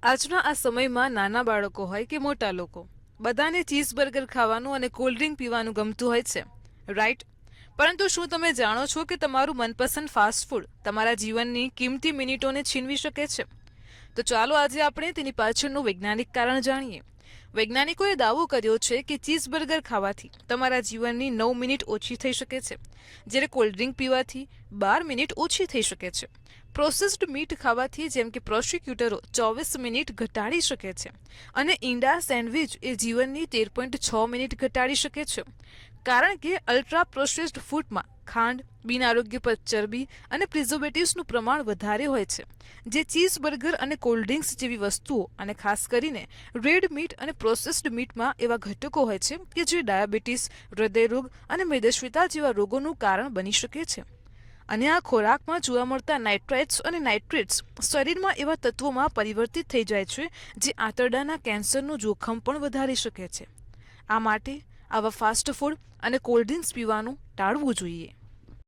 આજના આ સમયમાં નાના બાળકો હોય કે મોટા લોકો બધાને ચીઝબર્ગર ખાવાનું અને કોલ્ડ ડ્રિંક પીવાનું ગમતું હોય છે, રાઈટ? પરંતુ શું તમે જાણો છો કે તમારું મનપસંદ ફાસ્ટ ફૂડ તમારા જીવનની કિંમતી મિનિટોને છીનવી શકે છે? તો ચાલો આજે આપણે તેની પાછળનું વૈજ્ઞાનિક કારણ જાણીએ. વૈજ્ઞાનિકોએ દાવો કર્યો છે કે ચીઝબર્ગર ખાવાથી તમારા જીવનની 9 મિનિટ ઓછી થઈ શકે છે, જ્યારે કોલ્ડ ડ્રિંક પીવાથી 12 મિનિટ ઓછી થઈ શકે છે. પ્રોસેસ્ડ મીટ ખાવાથી જેમ કે પ્રોસિક્યુટરો 24 મિનિટ ઘટાડી શકે છે અને ઈંડા સેન્ડવિચ એ જીવનની 13.6 મિનિટ ઘટાડી શકે છે, કારણ કે અલ્ટ્રા પ્રોસેસ્ડ ફૂડમાં ખાંડ, બિનઆરોગ્યપ્રદ ચરબી અને પ્રિઝર્વેટિવ્સનું પ્રમાણ વધારે હોય છે, જે ચીઝબર્ગર અને કોલ્ડ ડ્રિંક્સ જેવી વસ્તુઓ અને ખાસ કરીને રેડ મીટ અને પ્રોસેસ્ડ મીટમાં એવા ઘટકો હોય છે કે જે ડાયાબિટીસ, હૃદયરોગ અને મેદસ્વીતા જેવા રોગોનું કારણ બની શકે છે. અને આ ખોરાકમાં જોવા મળતા નાઇટ્રાઇટ્સ અને નાઇટ્રેટ્સ શરીરમાં એવા તત્વોમાં પરિવર્તિત થઈ જાય છે જે આંતરડાના કેન્સરનું જોખમ પણ વધારી શકે છે. આ માટે આવા ફાસ્ટ ફૂડ અને કોલ્ડ ડ્રિંક્સ પીવાનું ટાળવું જોઈએ.